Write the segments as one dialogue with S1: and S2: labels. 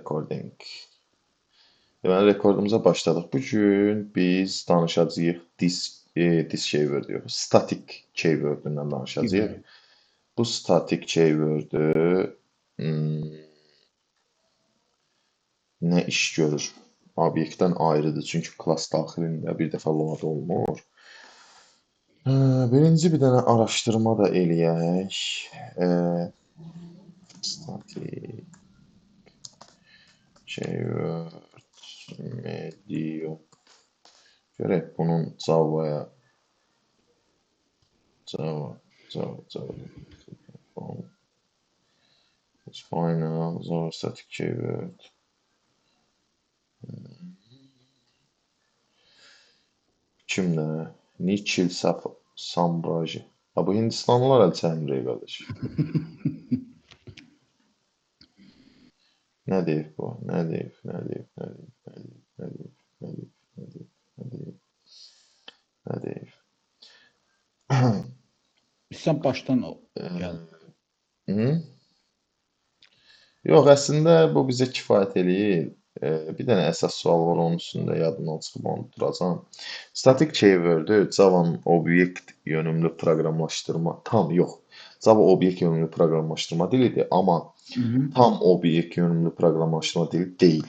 S1: Recording. Deməli, rekordumuza başladıq. Bu gün biz danışacağıq disk keyword yox, static keyword-ündən danışacağıq. Bu static keyword-ü nə iş görür? Obyektdən ayrıdır, çünki class daxilində bir dəfə load olunur. Birinci bir dənə araşdırma da eləyək. Static keyword medium. Görək bunun Java-ya Java it's final Java static keyword. Kimdə? Nikhil Sambraji. Ha, bu Hindistanlılar əl çəkmir qardaş. Nə deyir bu? Nə deyir?
S2: Sən başdan gəl.
S1: Yox, əslində bu bizə kifayət eləyir. Bir dənə əsas sual var, onun üstündə yadımdan çıxıb onu duracam. Static keyword-ü Java-nın obyekt yönümlü proqramlaşdırma Java obyekt yönümlü proqramlaşdırma dilidir, amma tam obyekt yönümlü proqramlaşdırma dili deyil.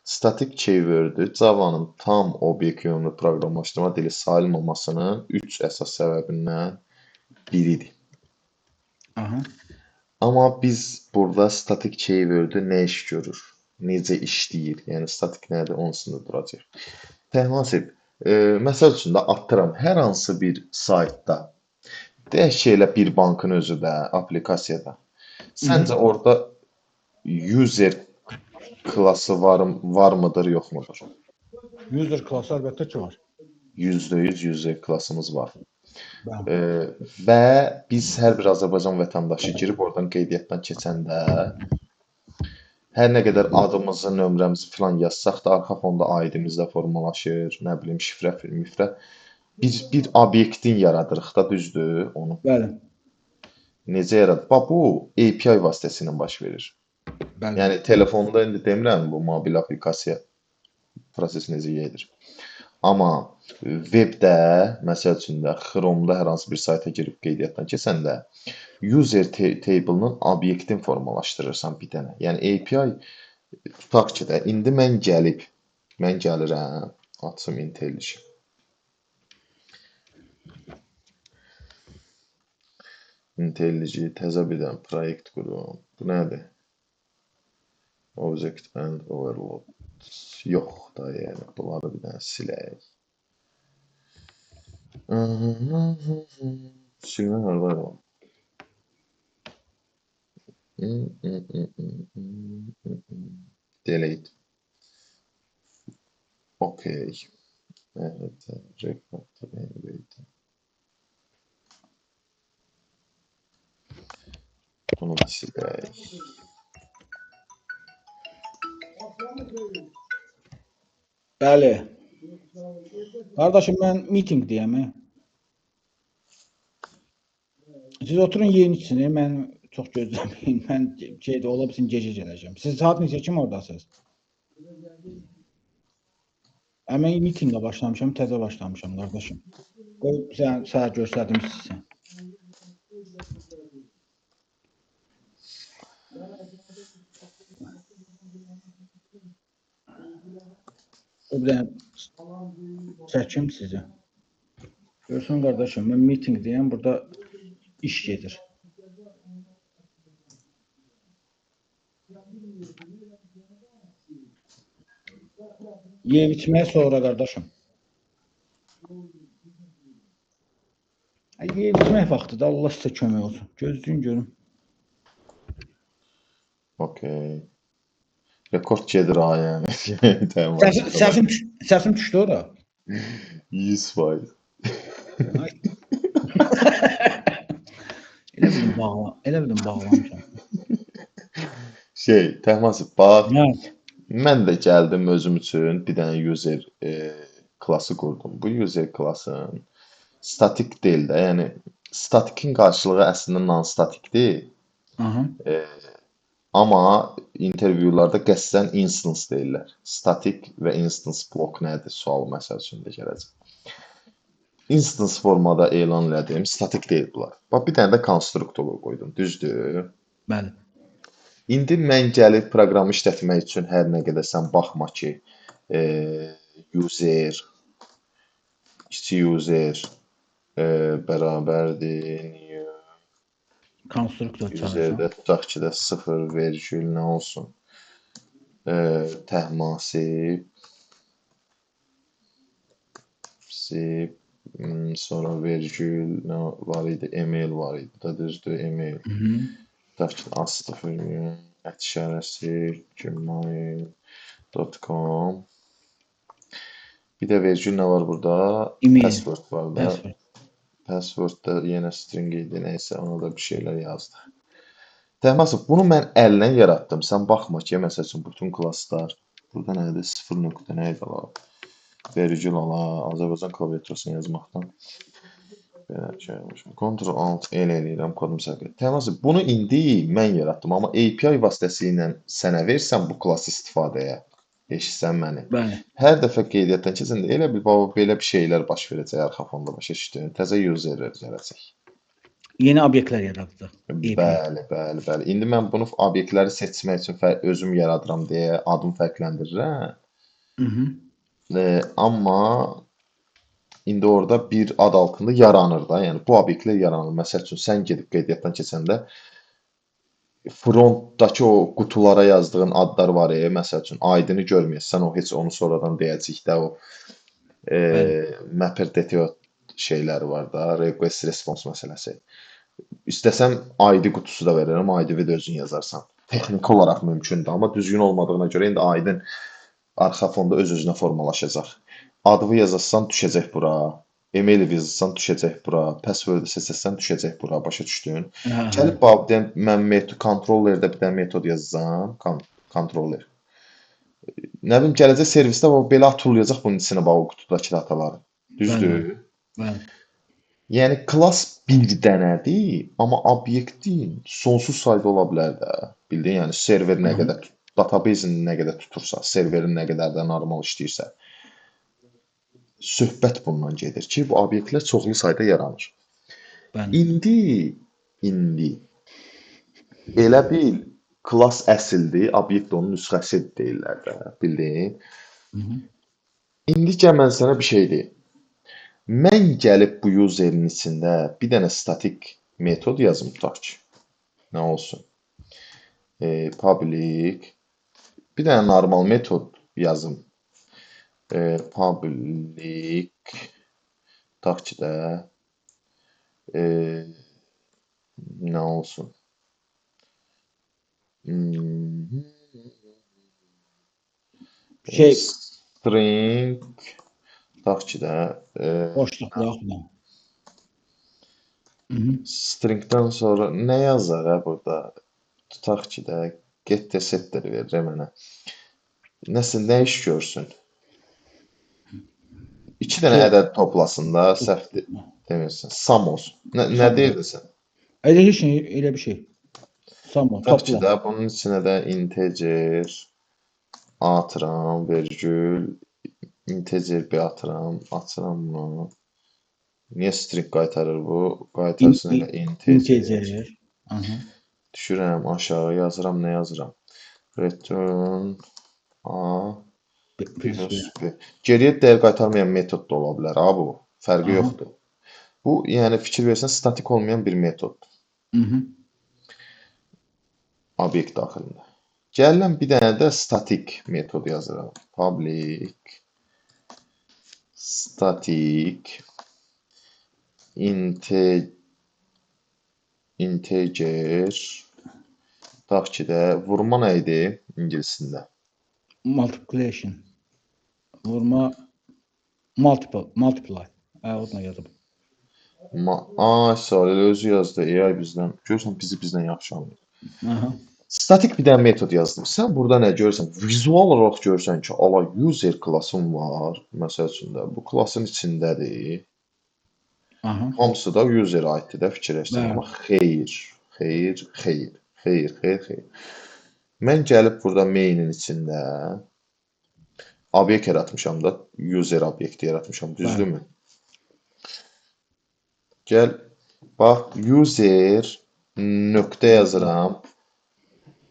S1: Static keyword-ü Java-nın tam obyekt yönümlü proqramlaşdırma dili sayılmamasının 3 əsas səbəbindən biridir. Amma biz burada static keyword-ü nə iş görür? Necə işləyir? Yəni static nədir? Onun üstündə duracaq. Təhnasib, məsəl üçün də atıram, hər hansı bir saytda, deyək ki, elə bir bankın özü də, aplikasiyada, səncə orada user klası var mıdır, yox mudur?
S2: User klası əlbəttə ki var.
S1: %100 user klasımız var. Və biz hər bir Azərbaycan vətəndaşı girib oradan qeydiyyatdan keçəndə hər nə qədər adımızı, nömrəmizi filan yazsaq da arxa fonda ID-miz də formalaşır, nə bilim şifrə, mifrə. Biz bir obyektin yaradırıq da, düzdür onu.
S2: Bəli.
S1: Necə yaradır? Bax bu API vasitəsilə baş verir.
S2: Bəli.
S1: Yəni telefonda indi demirəm bu mobil aplikasiya prosesi necə gedir. Amma webdə, məsəl üçün də Chrome-da hər hansı bir sayta girib qeydiyyatdan keçəndə user table-nın obyektin formalaşdırırsan bir dənə. Yəni API tutaq ki də indi mən gəlirəm, açım IntelliJ. IntelliJ təzə bir dənə proyekt qurum. Bu nədir? Object and overload. Yox da, yəni bunları bir dənə silək. Silmək harada var? Delete. Okay. Evet, refactor elevator. Bunu da silək.
S2: Bəli. Qardaşım, mən meeting deyəm. Siz oturun yerin içine, mən çox gözləməyin. Mən ola bilsin gecə gələcəm. Siz saat neçə kimi oradasınız? Mən meetinglə başlamışam, təzə başlamışam qardaşım. Qoy sən səhər göstərdim sizə. Bir dənə çəkim sizə. Görsən qardaşım, mən meeting deyəm, burada iş gedir. Yeyib içməyə sonra qardaşım. Yeyib içmək vaxtıdır, Allah sizə kömək olsun. Gözləyin görün.
S1: Okay. Rekord gedir ha yəni.
S2: Səsim düşdü ora.
S1: 100%.
S2: Elə bildim bağlamışam.
S1: Təhnasib, bax, mən də gəldim özüm üçün bir dənə user klası qurdum. Bu user klasın statik deyil də, yəni statikin qarşılığı əslində non-statikdir. Amma intervyularda qəsdən instance deyirlər. Static və instance blok nədir? Sual məsəl üçün də gələcək. Instance formada elan elədim, statik deyil bunlar. Bax, bir dənə də konstruktor qoydum, düzdür?
S2: Bəli.
S1: İndi mən gəlib proqramı işlətmək üçün hər nə qədər sən baxma ki, user, kiçik user bərabərdir new
S2: Konstruktor
S1: userdə
S2: çağıracağım.
S1: tutaq ki də 0 vergül nə olsun? Təhmasib sonra vergül nə var idi? Email var idi da, düzdür? Email. Tutaq ki, @gmail.com. Bir də vergül nə var burada?
S2: Email.
S1: Password var da.
S2: Password.
S1: Password da yenə string idi, nəysə ona da bir şeylər yazdı. Təhmasib, bunu mən əllə yaratdım. Sən baxma ki, məsəl üçün bütün klasslar burada nədir? 0 nöqtə nə idi ala? Vergül ala, Azərbaycan klaviaturasını yazmaqdan. Belə şeymişim. Ctrl Alt L eləyirəm, kodum səhv. Təhmasib, bunu indi mən yaratdım, amma API vasitəsilə sənə versəm bu klass istifadəyə, eşitsən məni.
S2: Bəli.
S1: Hər dəfə qeydiyyatdan keçəndə elə bil belə bir şeylər baş verəcək arxa fonda, başa düşdün? Təzə user gələcək.
S2: Yeni obyektlər yaradılır.
S1: Bəli. İndi mən bunu obyektləri seçmək üçün özüm yaradıram deyə adım fərqləndirirəm. Amma indi orada bir ad altında yaranır da, yəni bu obyektlər yaranır. Məsəl üçün sən gedib qeydiyyatdan keçəndə frontdakı o qutulara yazdığın adlar var məsəl üçün ID-ni görməyəsən, o heç onu sonradan deyəcək də o mapper DTO şeyləri var da, request response məsələsi. İstəsəm ID qutusu da verərəm, ID-ni də özün yazarsan. Texniki olaraq mümkündür, amma düzgün olmadığına görə indi ID-nin arxa fonda öz-özünə formalaşacaq. Adını yazarsan düşəcək bura, email yazarsan düşəcək bura, password seçsən düşəcək bura, başa düşdün? Gəlib babdən mən controllerdə bir dənə metod yazacağam, controller. Nə bilim gələcək servisdə belə atılacaq bunun içinə bax o qutudakı dataları. Düzdür?
S2: Bəli.
S1: Yəni klass bir dənədir, amma obyektin sonsuz sayda ola bilər də. Bildin? Yəni server nə qədər database-in nə qədər tutursa, serverin nə qədər də normal işləyirsə. Söhbət bundan gedir ki, bu obyektlər çoxlu sayda yaranır.
S2: Bəli.
S1: İndi elə bil klass əsildir, obyekt onun nüsxəsi deyirlər də, bildin? İndi gəl mən sənə bir şey deyim. Mən gəlib bu userin içində bir dənə statik metod yazım tutaq ki. Nə olsun? Public bir dənə normal metod yazım. Public tutaq ki də nə olsun? String tutaq ki də
S2: boşluq yoxdur.
S1: Stringdən sonra nə yazar burada? Tutaq ki də get the setter verir mənə. Nə iş görsün? 2 dənə ədəd toplasın da, səhv demirsən. Sum olsun. Nə deyirsən?
S2: Elə bir şey. Sum
S1: Tutaq ki də bunun içinə də integer atıram, vergül integer bir atıram, açıram bunu. Niyə string qaytarır bu? Qaytarsın elə integer. Düşürəm aşağı, yazıram, nə yazıram? Return A geriyə dəyər qaytarmayan metod da ola bilər, bu. Fərqi yoxdur. Bu, yəni fikir versən, statik olmayan bir metoddur. Obyekt daxilində. Gəlirəm bir dənə də statik metod yazıram. Public static integer tutaq ki də vurma nə idi ingiliscəsində?
S2: Multiplication. Vurma multiply. Oduna yazıb.
S1: Elə özü yazdı. AI bizdən. Görürsən bizdən yaxşı anlayır. Statik bir dənə metod yazdım. Sən burada nə görürsən? Vizual olaraq görürsən ki, user klassın var. Məsəl üçün də bu klassın içindədir. Hamısı da user aiddir də fikirləşsən. Amma xeyr. Mən gəlib burada mainin içində obyekt yaratmışam da, user obyekti yaratmışam,
S2: Bəli.
S1: düzdürmü? Gəl, bax, user nöqtə yazıram,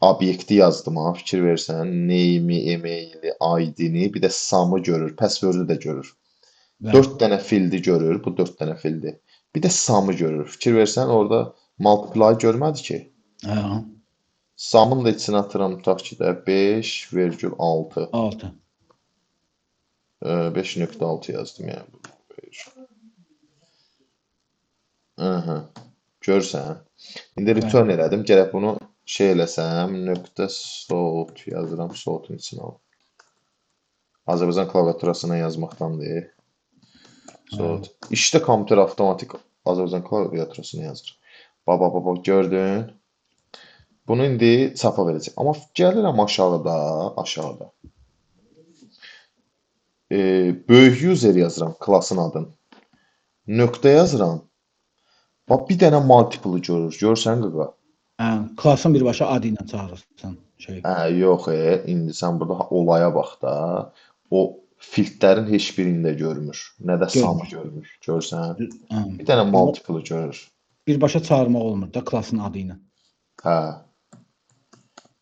S1: obyekti yazdım ha, fikir versən, name-i, emaili, ID-ni, bir də samı görür, password-ü də görür.
S2: Bəli.
S1: 4 dənə fildi görür, bu 4 dənə fildi. Bir də samı görür. Fikir versən, orada multiply görmədi ki.
S2: Hə.
S1: Samın da içine atıram, tutaq ki də 5,6.
S2: 6.
S1: 5,6 yazdım yəni. Aha. Görsən. İndi return elədim. Gərək bunu şey eləsəm, nöqtə sort yazıram, sortun içine al. Azərbaycan klaviaturasına yazmaqdan deyil. Sort. İşte kompüter avtomatik Azərbaycan klaviaturasına yazır. Baba gördün. Bunu indi çapa verəcək. Amma gəlirəm aşağıda. Böyük user yazıram, klasın adını. Nöqtə yazıram. Bax, bir dənə multiple görür. Görsən qaqa?
S2: Hə, klasın birbaşa adı ilə çağırırsan şey.
S1: Yox, indi sən burada olaya bax da. O filtlərin heç birində görmür. Nə də samı görmür. Görsən? Bir dənə multiple görür.
S2: Birbaşa çağırmaq olmur da klasın adı ilə.
S1: Hə.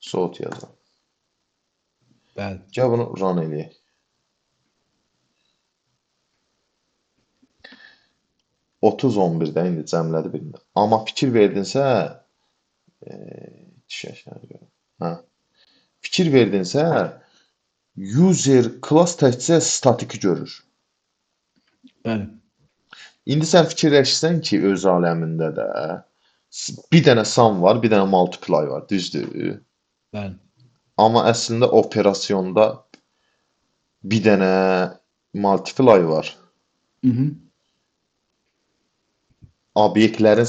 S1: Sort yazıram.
S2: Bəli.
S1: Gəl bunu run eləyək. Otuz 11-də indi cəmlədi birində. Amma fikir verdinsə, fikir verdinsə, user class təkcə statiki görür.
S2: Bəli.
S1: İndi sən fikirləşsən ki, öz aləmində də bir dənə sum var, bir dənə multiply var, düzdür?
S2: Bəli.
S1: Amma əslində operasyonda bir dənə multiply var. Obyektlərin,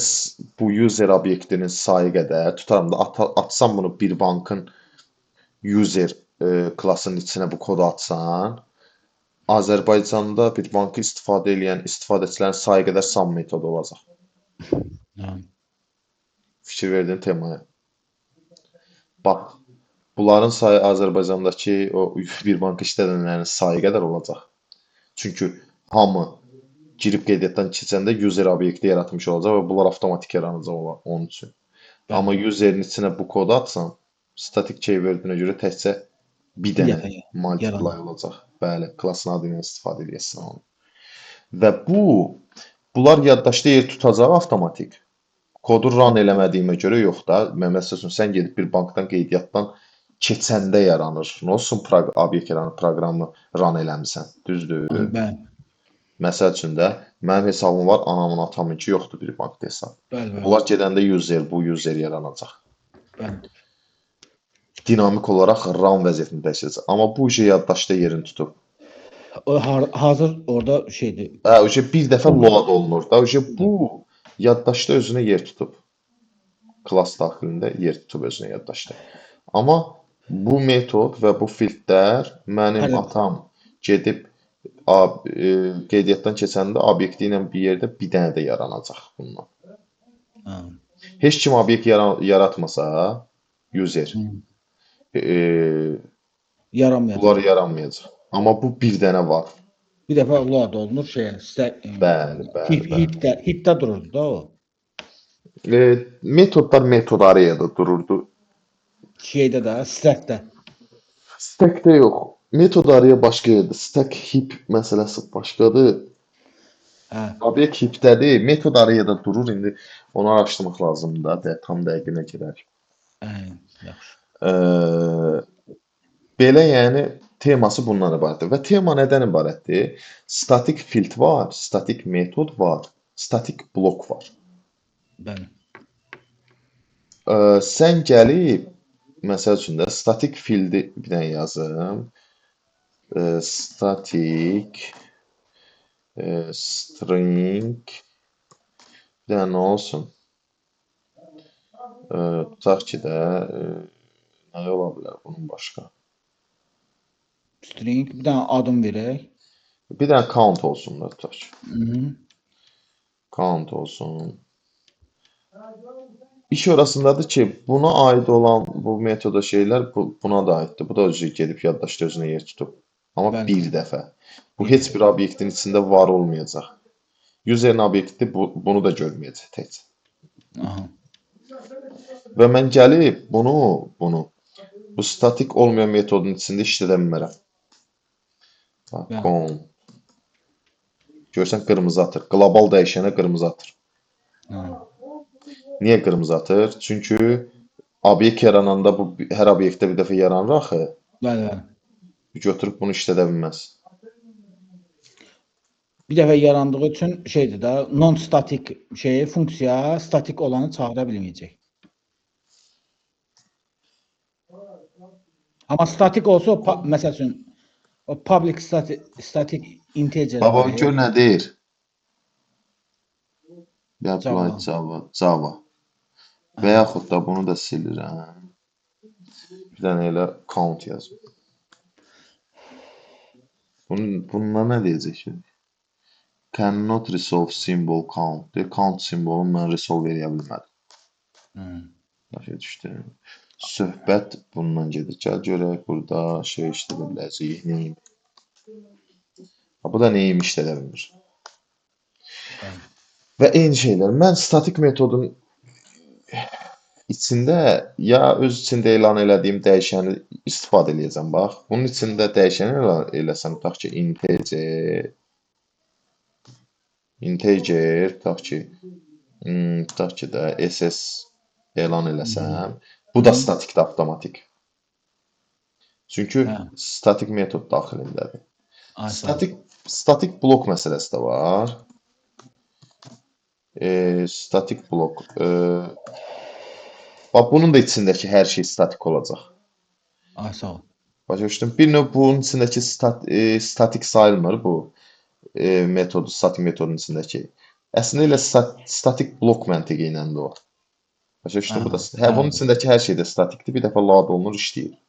S1: bu user obyektinin sayı qədər tutaram da atsam bunu bir bankın user klasının içinə bu kodu atsan, Azərbaycanda bir bankı istifadə edən istifadəçilərin sayı qədər sum metodu olacaq. Fikir verdin temaya. Bax, bunların sayı Azərbaycandakı o bir bankı işlədənlərin sayı qədər olacaq. Çünki hamı girib qeydiyyatdan keçəndə user obyekti yaratmış olacaq və bunlar avtomatik yaranacaq onun üçün. Amma userin içinə bu kodu atsan, static keywordünə görə təkcə bir dənə multiply olacaq. Bəli, klasın adı ilə istifadə edəcəksən onu. Və bunlar yaddaşda yer tutacaq avtomatik. Kodu run eləmədiyimə görə yox da. Məsələn, sən gedib bir bankdan qeydiyyatdan keçəndə yaranır. Nə olsun obyekt yaranır, proqramı run eləmisən. Düzdür?
S2: Bəli.
S1: Məsəl üçün də mənim hesabım var, anamın, atamınki yoxdur bir bankda hesab. Bunlar gedəndə bu user yaranacaq.
S2: Bəli.
S1: Dinamik olaraq RAM vəziyyətini dəyişəcək. Amma bu şey yaddaşda yerini tutub.
S2: O hazır orada şeydir.
S1: O şey bir dəfə load olunur da. O şey bu yaddaşda özünə yer tutub. Klass daxilində yer tutub özünə yaddaşda. Amma bu metod və bu filtlər mənim atam gedib qeydiyyatdan keçəndə obyekti ilə bir yerdə bir dənə də yaranacaq bundan. Heç kim obyekt yaratmasa, user bunlar yaranmayacaq. Amma bu bir dənə var.
S2: Bir dəfə load olunur şeyə.
S1: Bəli.
S2: Hitdə dururdu da o.
S1: Metodlar metod arayada dururdu.
S2: Şeydə də, stackdə.
S1: Stackdə yox. Metod araya başqa yerdə. Stack heap məsələsi başqadır. Obyekt heapdədir. Metod araya durur. İndi onu araşdırmaq lazımdır da. Tam dəqiqinə girək.
S2: Yaxşı.
S1: Belə yəni teması bundan ibarətdir. Və tema nədən ibarətdir? Statik field var, statik metod var, statik blok var.
S2: Bəli.
S1: Sən gəlib, məsəl üçün də statik fieldi bir dənə yazım. Static string bir dənə nə olsun? Tutaq ki də nə ola bilər bunun başqa?
S2: String bir dənə adım verək.
S1: Bir dənə count olsun da tutaq ki. Count olsun. İş orasındadır ki, buna aid olan bu metoda şeylər buna da aiddir. Bu da özü gedib yaddaşda özünə yer tutub. Amma
S2: Bəli,
S1: bir
S2: bəli.
S1: dəfə. Bu
S2: Bir
S1: heç
S2: dəfə.
S1: bir obyektin içində var olmayacaq. Userin obyekti bunu da görməyəcək tək.
S2: Aha.
S1: Və mən gəlib bunu bu statik olmayan metodun içində işlədə bilmərəm. Bax,
S2: Bəli.
S1: count. Görsən qırmızı atır. Qlobal dəyişənə qırmızı atır.
S2: Ha.
S1: Niyə qırmızı atır? Çünki obyekt yarananda bu hər obyektdə bir dəfə yaranır axı.
S2: Bəli, bəli.
S1: Götürüb bunu işlədə bilməz.
S2: Bir dəfə yarandığı üçün şeydir də, non-statik funksiya statik olanı çağıra bilməyəcək. Amma statik olsa, məsəl üçün, o public static integer
S1: Baba
S2: var.
S1: gör nə deyir?
S2: Java.
S1: Apply Java. Və yaxud da bunu da silirəm. Bir dənə elə count yazım. Bununla nə deyəcək ki? Cannot resolve symbol count. Count simvolunu mən resolve edə bilmədim. Başa düşdüm. Söhbət bundan gedir. Gəl görək burada şey işlədə biləcəyik. Neyim? Bu da neyim işlədə bilmir. Və eyni şeylər. Mən statik metodun içində ya öz içində elan elədiyim dəyişəni istifadə edəcəm. Bax, bunun içində dəyişəni elan eləsəm, tutaq ki, integer, tutaq ki də SS elan eləsəm, bu da statikdə avtomatik. Çünki statik metod daxilindədir. Statik blok məsələsi də var. Statik blok. Bax, bunun da içindəki hər şey statik olacaq.
S2: Ay, sağ ol.
S1: Başa düşdüm. Bir növ bunun içindəki statik sayılmır bu metodu, statik metodun içindəki. Əslində elə statik blok məntiqi ilə də o. Başa düşdün? Bu da bunun içindəki hər şey də statikdir. Bir dəfə load olunur, işləyir.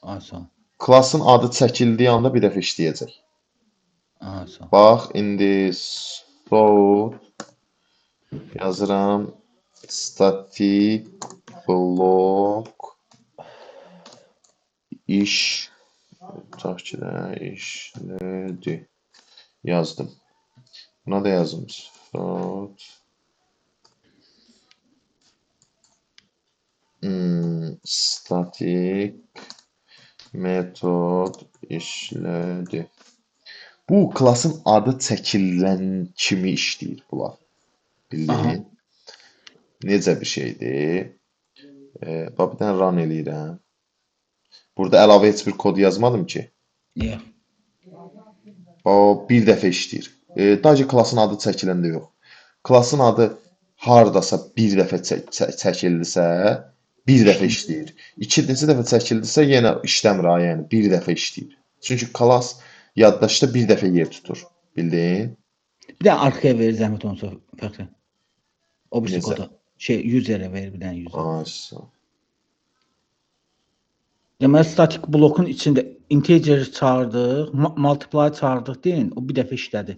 S2: Ay, sağ ol.
S1: Klasın adı çəkildiyi anda bir dəfə işləyəcək.
S2: Ay, sağ ol.
S1: Bax, indi yazıram static block tutaq ki də işlədi. Yazdım. Buna da yazım. Static metod işlədi. Bu klasın adı çəkilən kimi işləyir bunlar. Bildin? Necə bir şeydir? Bax, bir dənə run eləyirəm. Burada əlavə heç bir kod yazmadım ki.
S2: Yox.
S1: O bir dəfə işləyir. Sadəcə klasın adı çəkiləndə yox. Klasın adı hardasa bir dəfə çəkildisə, bir dəfə işləyir. İkinci dəfə çəkildisə, yenə işləmir, yəni bir dəfə işləyir. Çünki klas yaddaşda bir dəfə yer tutur. Bildin?
S2: Bir dənə arxaya verir zəhmət olunsa fəxri. O birisi kodu. User'ə verir bir dənə user.
S1: Aysa.
S2: Deməli, statik blokun içində integer çağırdıq, multiply çağırdıq deyin, o bir dəfə işlədi.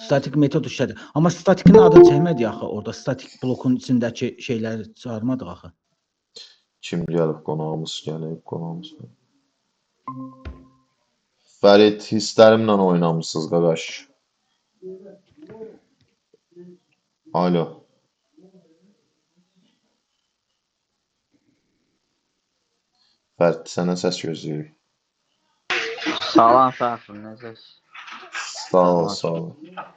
S2: Statik metod işlədi. Amma statikin adını çəkmədik axı orada. Statik blokun içindəki şeyləri çağırmadıq axı.
S1: Kim gəlib? Qonağımız gəlib. Fərid, hisslərimlə oynamısınız, qaqaş. Alo. Fərid, sənə səs gözləyirik.
S3: Salam Fəxri, necəsiz?
S1: Sağ ol.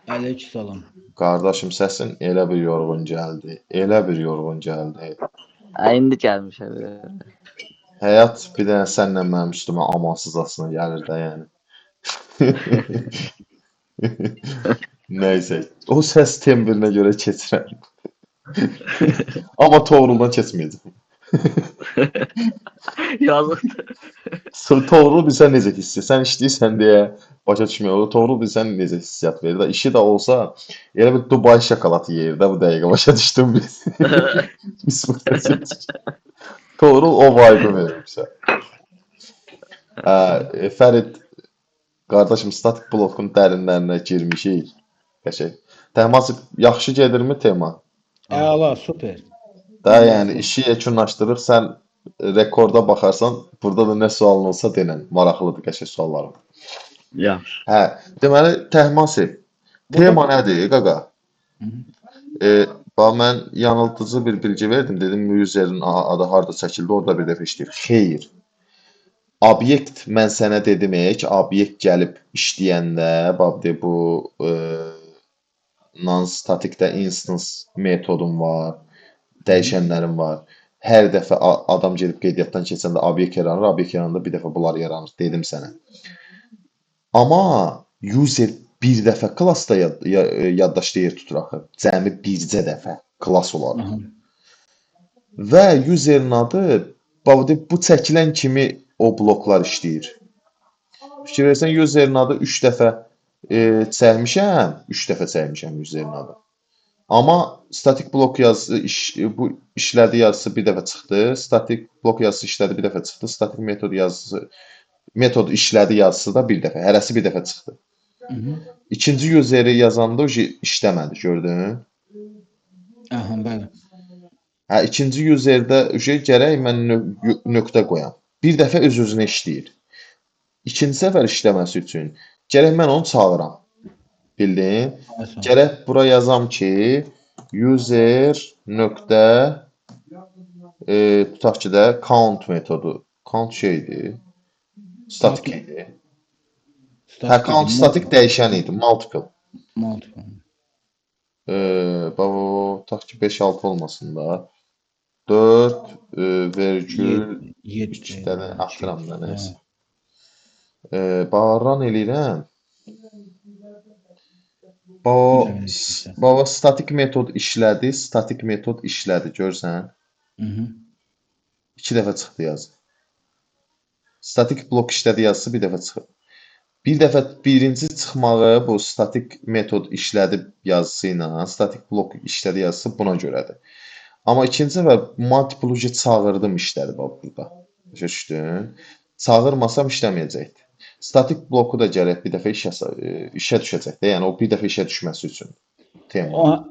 S2: Aleykümsalam.
S1: Qardaşım, səsin elə bir yorğun gəldi.
S3: İndi gəlmişəm.
S1: Həyat bir dənə sənlə mənim üstümə amansızcasına gəlir də, yəni. Nəysə, o səs tembrinə görə keçirəm. Amma Toğruldan keçməyəcəm.
S3: Yazıqdır.
S1: Toğrul bilsən necə hiss edir? Sən işləyirsən deyə başa düşmür. O Toğrul bilsən necə hissiyat verir də. İşi də olsa elə bir Dubai şokoladı yeyir də bu dəqiqə başa düşdüm biz. Toğrul o vibe verir bizə. Fərid, qardaşım, statik blokun dərinlərinə girmişik. Qəşəng. Təması yaxşı gedirmi tema?
S2: Əla, super.
S1: Da yəni işi yekunlaşdırır. Sən rekorda baxarsan, burada da nə sualın olsa denən. Maraqlıdır qəşəng suallar.
S3: Yaxşı.
S1: Hə, deməli Təhmasib, tema nədir qaqa?
S2: Hı -hı.
S1: Bax mən yanıltıcı bir bilgi verdim. Dedim userin adı harda çəkildi, orada bir dəfə işləyir. Xeyr. Obyekt mən sənə dedim ki, obyekt gəlib işləyəndə, bax de bu non-statikdə instance metodum var, dəyişənlərim var. Hər dəfə adam gedib qeydiyyatdan keçəndə obyekt yaranır, obyekt yarananda bir dəfə bunlar yaranır, dedim sənə. Amma user bir dəfə klassda yaddaşda yer tutur axı. Cəmi bircə dəfə klass olaraq.
S2: Aha.
S1: Və userin adı bu çəkilən kimi o bloklar işləyir. Fikir versən userin adı 3 dəfə çəkmişəm, 3 dəfə çəkmişəm userin adı. Amma statik blok yazısı bu işlədi yazısı bir dəfə çıxdı, statik blok yazısı işlədi bir dəfə çıxdı, statik metod işlədi yazısı da bir dəfə, hərəsi bir dəfə çıxdı.
S2: Hı -hı.
S1: İkinci useri yazanda işləmədi, gördün?
S2: Aha, bəli.
S1: Hə, ikinci userdə gərək mən nöqtə qoyam. Bir dəfə öz-özünə işləyir. İkinci səfər işləməsi üçün gərək mən onu çağıram. Bildin?
S2: Awesome.
S1: Gərək bura yazam ki, user nöqtə tutaq ki də count metodu. Count şeydir. Statik idi. Hə, count statik dəyişən idi. Multiple.
S2: Multiple.
S1: Tutaq ki 5-6 olmasın da. 4 vergül 2 dənə atıram da nəsə. Run eləyirəm. Baba statik metod işlədi, görsən?
S2: Hı -hı.
S1: 2 dəfə çıxdı yazı. Statik blok işlədi yazısı bir dəfə çıxıb. Bir dəfə birinci çıxmağı bu statik metod işlədi yazısı ilə statik blok işlədi yazısı buna görədir. Amma ikinci dəfə multiple çağırdım işlədi bax burada. Başa düşdün? Çağırmasam işləməyəcəkdi. Statik bloku da gərək bir dəfə işə düşəcəkdi. Yəni o bir dəfə işə düşməsi üçün. Tema.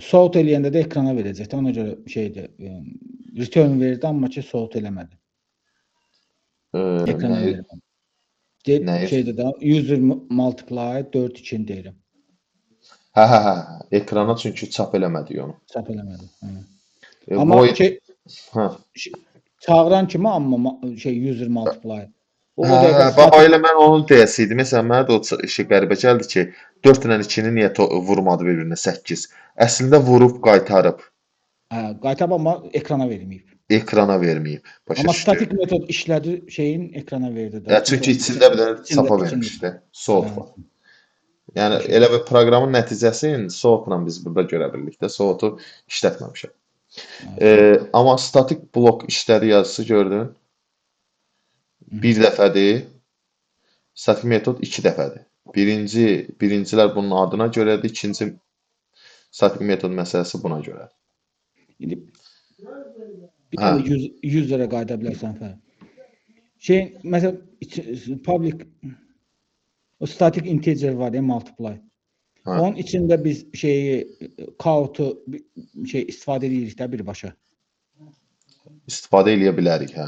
S2: Sort eləyəndə də ekrana verəcəkdi. Ona görə şeydir, return verdi amma ki sort eləmədi. Ekrana verdi. Şeydə də user multiply 4-2 deyirəm.
S1: Hə. Ekrana çünki çap eləmədi onu.
S2: Çap eləmədi. Amma çağıran kimi amma user multiply.
S1: Baba elə mən onu deyəsiydim. Məsələn, mənə də o şey qəribə gəldi ki, 4 ilə 2-ni niyə vurmadı bir-birinə 8? Əslində vurub qaytarıb.
S2: Qaytarıb amma ekrana verməyib.
S1: Ekrana verməyib. Başa
S2: amma
S1: düşdün?
S2: statik metod işlədi, şeyin ekrana verdi də.
S1: Çünki içində bir dənə çapa vermişdi. Sort var. Yəni elə bir proqramın nəticəsini sortla biz burada görə bildik də. Sortu işlətməmişəm. Amma statik blok işlədi yazısı gördün? Bir dəfədir. Statik metod 2 dəfədir. Birincilər bunun adına görədir, ikinci statik metod məsələsi buna görədir.
S2: İndi bir dənə userə qayıda bilərsən fərq. Məsələn public o statik integer var ya multiply. Onun içində biz count'u istifadə edirik də birbaşa.
S1: İstifadə eləyə bilərik, hə.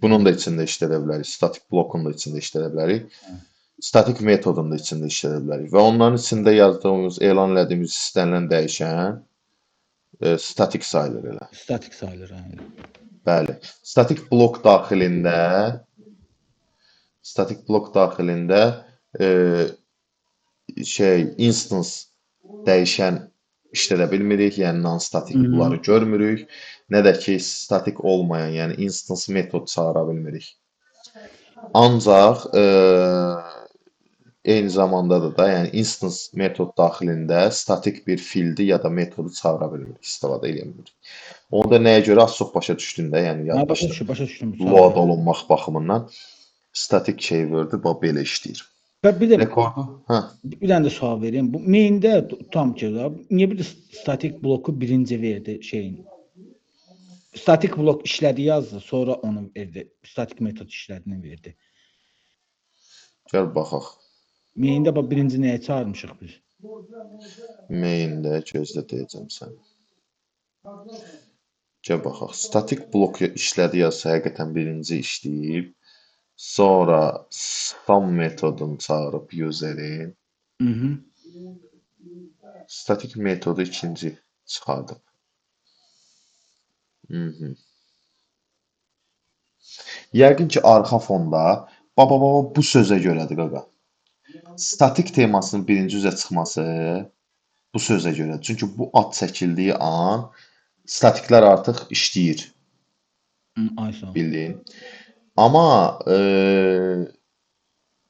S1: Bunun da içində işlədə bilərik. Statik blokun da içində işlədə bilərik. Statik metodun da içində işlədə bilərik. Və onların içində yazdığımız, elan elədiyimiz istənilən dəyişən statik sayılır elə.
S2: Statik sayılır, hə.
S1: Bəli. Statik blok daxilində instance dəyişən işlədə bilmirik, yəni non-statik bunları görmürük. Nə də ki, statik olmayan, yəni instance metod çağıra bilmirik. Ancaq eyni zamanda da yəni instance metod daxilində statik bir fildi ya da metodu çağıra bilmirik, istifadə edə bilmirik. Onu da nəyə görə az çox başa düşdün də, yəni
S2: başa düşdüm.
S1: Load olunmaq baxımından statik keyword-ü belə işləyir.
S2: Bir dənə də sual vereyim. Bu main-də tam ki, niyə bir statik bloku birinci verdi şeyin? Statik blok işlədi yazdı, sonra onu verdi. Statik metod işlədiyini verdi.
S1: Gəl baxaq.
S2: Main-də birinci nəyə çağırmışıq biz?
S1: Main-də gözlə deyəcəm sən. Gəl baxaq. Statik blok işlədi yazsa həqiqətən birinci işləyib. Sonra sum metodunu çağırıb userin.
S2: Mhm.
S1: Statik metodu ikinci çıxardıb. Mhm. Yəqin ki, arxa fonda baba bu sözə görədir qaqa. Statik temasının birinci üzə çıxması bu sözə görədir. Çünki bu ad çəkildiyi an statiklər artıq işləyir,
S2: Ay sağ ol.
S1: bildiyin. Amma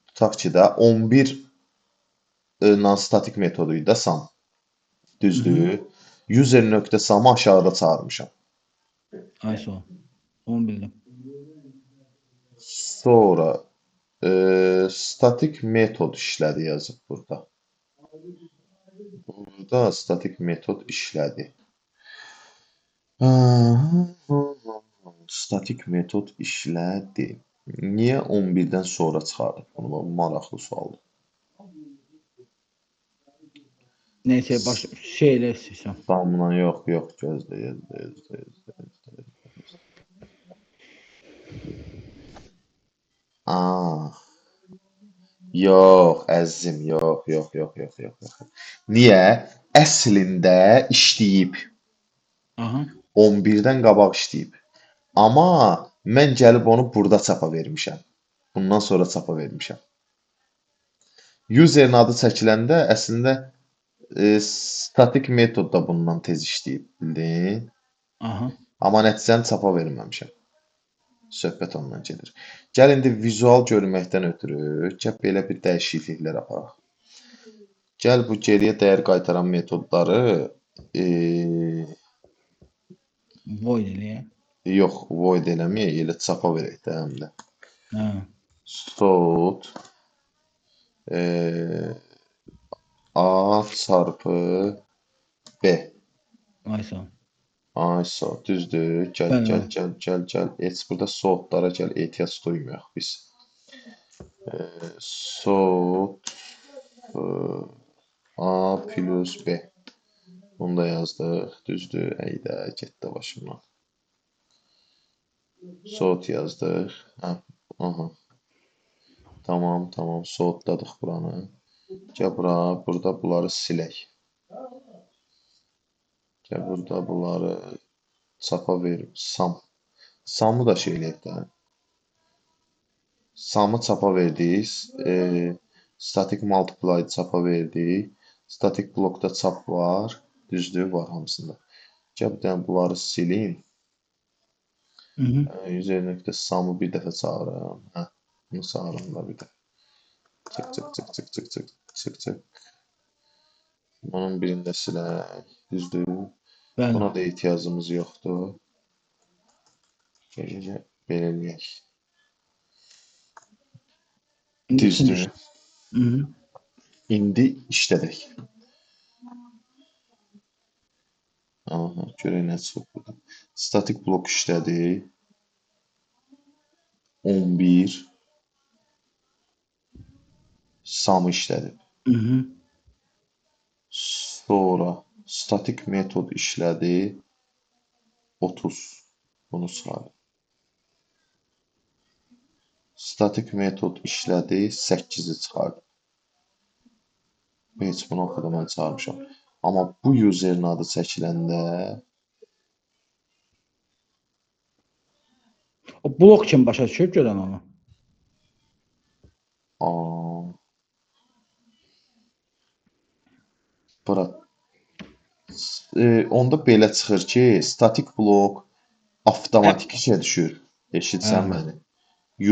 S1: tutaq ki də 11 non-statik metodu idi də sum. Düzdür? User.sum'ı aşağıda çağırmışam.
S2: Ay sağ ol. Onu bildim.
S1: Sonra statik metod işlədi yazıb burada. Burada statik metod işlədi. Statik metod işlədi. Niyə 11-dən sonra çıxardıb bunu? Bu maraqlı sualdır.
S2: Neyse şeylə istəyirsən.
S1: Damla yox, gözlə. Yox, əzizim, yox. Niyə? Əslində işləyib.
S2: Aha.
S1: 11-dən qabaq işləyib. Amma mən gəlib onu burada çapa vermişəm. Bundan sonra çapa vermişəm. Userin adı çəkiləndə əslində statik metod da bundan tez işləyib, bildin?
S2: Aha.
S1: Amma nəticəni çapa verməmişəm. Söhbət ondan gedir. Gəl indi vizual görməkdən ötürü gəl belə bir dəyişikliklər aparaq. Gəl bu geriyə dəyər qaytaran metodları
S2: Void eləyək.
S1: yox, void eləməyək, elə çapa verək də həm də.
S2: Hə.
S1: Sort A çarpı B.
S2: Ay sağ ol.
S1: ISO düzdür. Gəl. Heç burada sortlara gəl ehtiyac duymayaq biz. Sort A plus B. Bunu da yazdıq. Düzdür. Əydə getdi başımdan. Sort yazdıq. Hə, aha. Tamam. Sortladıq buranı. Gəl bura, burada bunları silək. Gəl burada bunları çapa verim. Sum'ı da şey eləyək də. Sum'ı çapa verdik. Static multiply çapa verdik. Static blokda çap var. Düzdür, var hamısında. Gəl bir dənə bunları silin. User.sum'ı bir dəfə çağırım. Hə, bunu çağırım da bir dəfə. Çık. Bunun birində silək. Düzdür.
S2: Bəli.
S1: Buna da ehtiyacımız yoxdur. Gəl, belə eləyək. Düzdür. İndi işlədək. Aha, görək nə çıxıb burada. Statik blok işlədi. 11 sum işlədi. Sonra statik metod işlədi. 30. Bunu çıxarır. Statik metod işlədi. 8-i çıxarır. Heç bunu oxuda mən çağırmışam. Amma bu userin adı çəkiləndə
S2: O blok kimi başa düşüb görən onu.
S1: bura onda belə çıxır ki, statik blok avtomatik işə düşür. Eşitsən məni?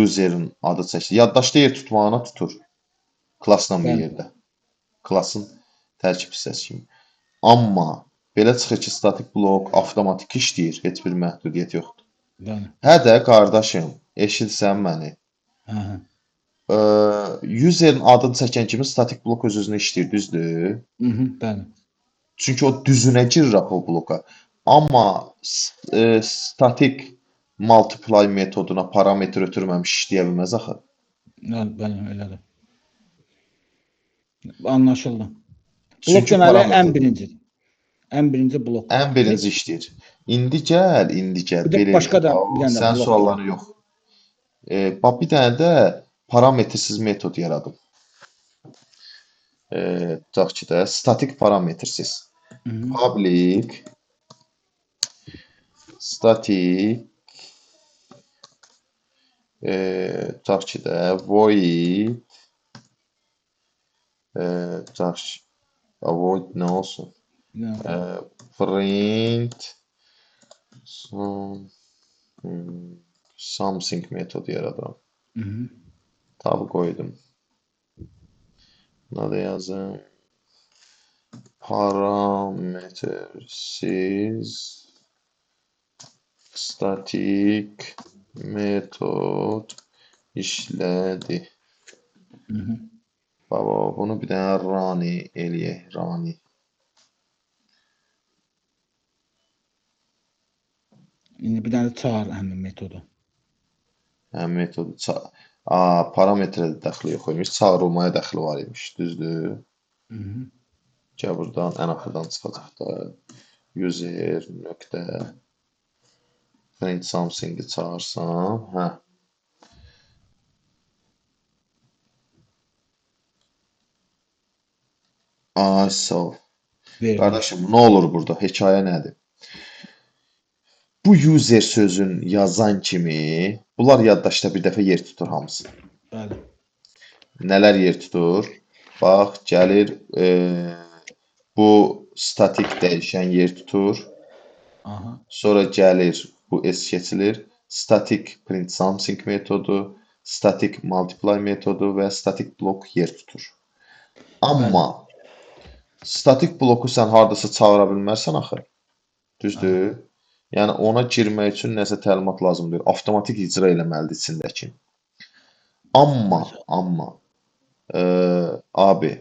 S1: Userin adı çəkilir. Yaddaşda yer tutmağına tutur. Klassla bir yerdə. Klassın tərkib hissəsi kimi. Amma belə çıxır ki, statik blok avtomatik işləyir. Heç bir məhdudiyyət yoxdur. Hə də qardaşım, eşitsən məni? Userin adını çəkən kimi statik blok öz-özünə işləyir, düzdür?
S2: Bəli.
S1: Çünki o düzünə girir o bloka. Amma statik multiply metoduna parametr ötürməmiş işləyə bilməz axı.
S2: Bəli, elədir. Anlaşıldı. Blok deməli ən birincidir. Ən birinci blok.
S1: Ən birinci işləyir. İndi gəl,
S2: Bir də
S1: belə
S2: başqa da bir dənə
S1: sən
S2: blok var.
S1: sualları yox. Bax bir dənə də parametrsiz metod yaradım. Tutaq ki də statik parametrsiz. Public static tutaq ki də void tutaq ki void nə olsun? Print something metodu yaradıram. Tab qoydum. Buna da yazım. Parametrsiz statik metod işlədi. Baba, bunu bir dənə rani eləyək, rani.
S2: İndi bir dənə çağır həmin metodu.
S1: Həmin metodu parametrə də dəxli yox imiş, çağırılmaya dəxli var imiş, düzdür? Gəl buradan ən axırdan çıxacaq da user nöqtə print something-i çağırsam, hə. Ay, sağ ol. Qardaşım, nə olur burada? Hekayə nədir? Bu user sözün yazan kimi bunlar yaddaşda bir dəfə yer tutur hamısı.
S2: Bəli.
S1: Nələr yer tutur? Bax, gəlir bu statik dəyişən yer tutur. Sonra gəlir bu S keçilir. Static print something metodu, static multiply metodu və static block yer tutur. Amma statik bloku sən hardasa çağıra bilmərsən axı. Düzdür? Yəni ona girmək üçün nəsə təlimat lazımdır. Avtomatik icra eləməlidir içindəki. Amma abi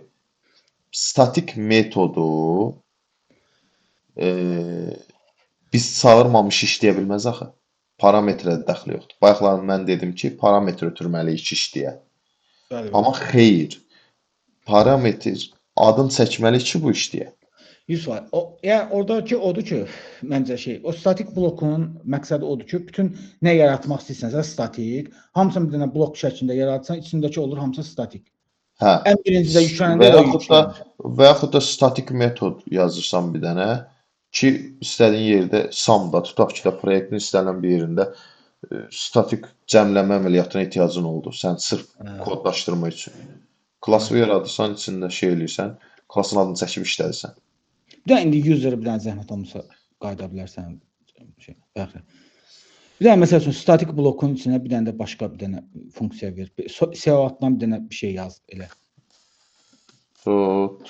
S1: statik metodu biz çağırmamış işləyə bilməz axı. Parametrə də dəxli yoxdur. Bayaqlar mən dedim ki, parametr ötürməliyik ki, işləyə. Amma xeyr. Parametr adın çəkməliyik ki, bu işləyə.
S2: 100%. Yəni oradakı odur ki, məncə o statik blokun məqsədi odur ki, bütün nə yaratmaq istəyirsənsə statik, hamısını bir dənə blok şəklində yaratsan, içindəki olur hamısı statik.
S1: Hə.
S2: Ən birincidə yüklənəndə də yüklənir.
S1: Və yaxud da statik metod yazırsan bir dənə ki, istədiyin yerdə SAM-da, tutaq ki də proyektin istənilən bir yerində statik cəmləmə əməliyyatına ehtiyacın oldu. Sən sırf kodlaşdırma üçün. Klası yaradırsan, içində eləyirsən, klasın adını çəkib işlədirsən.
S2: Bir də indi user bir dənə zəhmət olmasa qayda bilərsən. Bir dənə məsəl üçün statik blokun içinə bir dənə də başqa bir dənə funksiya ver. SEO-dan bir dənə bir şey yaz elə.
S1: Tut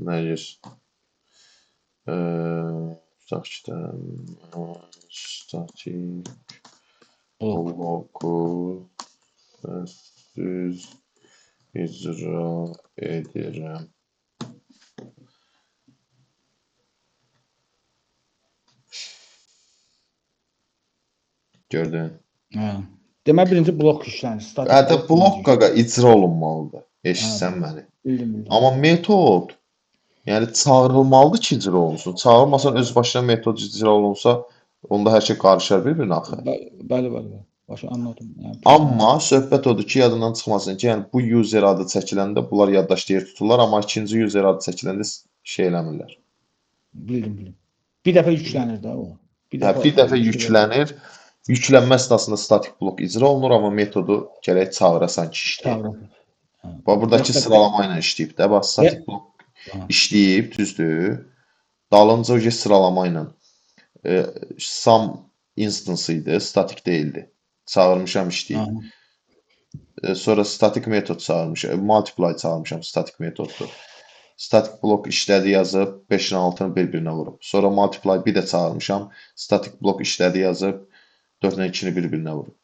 S1: nə yazır? Tutaq ki də statik bloku düz icra edirəm. Gördün?
S2: Demək birinci blok yüklənir.
S1: Hətta blok qaqa icra olunmalıdır. Eşitsən məni.
S2: Bildim.
S1: Amma metod yəni çağırılmalıdır ki, icra olunsun. Çağırmasan öz başına metod icra olunsa, onda hər şey qarışar bir-birinə axı.
S2: Bəli. Başa anladım.
S1: Amma söhbət odur ki, yadından çıxmasın ki, yəni bu user adı çəkiləndə bunlar yaddaşda yer tuturlar, amma ikinci user adı çəkiləndə şey eləmirlər.
S2: Bildim. Bir dəfə yüklənir də o.
S1: Bir dəfə yüklənir. Yüklənmə əsnasında statik blok icra olunur, amma metodu gərək çağırasan ki, işləyir. Bax, buradakı sıralama ilə işləyib də. Bax, statik blok işləyib, düzdür. Dalınca o sıralama ilə some instance idi, statik deyildi. Çağırmışam işləyib. Sonra statik metod çağırmışam, multiply çağırmışam, statik metoddur. Statik blok işlədi yazıb, 5-in altını bir-birinə vurub. Sonra multiply bir də çağırmışam, statik blok işlədi yazıb, 4-ün 2-ni bir-birinə vurub.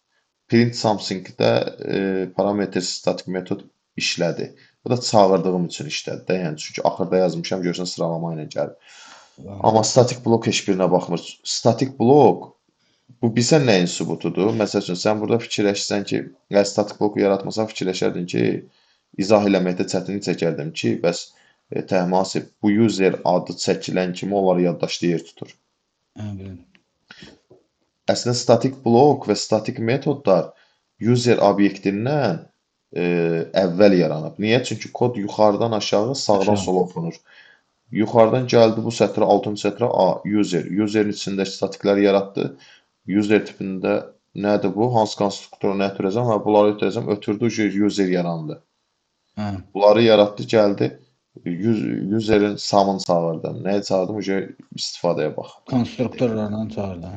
S1: Print something-də parametr statik metod işlədi. Bu da çağırdığım üçün işlədi də, yəni çünki axırda yazmışam, görsən sıralama ilə gəlir. Amma statik blok heç birinə baxmır. Statik blok bu bilsən nəyin sübutudur? Məsəl üçün sən burada fikirləşsən ki, əgər statik bloku yaratmasan fikirləşərdin ki, izah eləməkdə çətinlik çəkərdim ki, bəs təması bu user adı çəkilən kimi onlar yaddaşda yer tutur.
S2: Bildim.
S1: Əslində statik blok və statik metodlar user obyektindən əvvəl yaranıb. Niyə? Çünki kod yuxarıdan aşağı, sağdan
S2: Aşağı.
S1: sola oxunur. Yuxarıdan gəldi bu sətrə, 6-cı sətrə user. Userin içindəki statikləri yaratdı. User tipində nədir bu? Hansı konstruktoru ötürəcəm və bunları ötürəcəm. Ötürdü, user yarandı. Bunları yaratdı, gəldi. Userin samını çağırdım. Nəyə çağırdım? İstifadəyə bax.
S2: Konstruktorlardan çağırdı.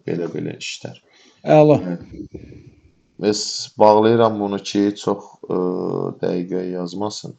S1: Belə işlər.
S2: Əla.
S1: Bəs bağlayıram bunu ki, çox dəqiqə yazmasın.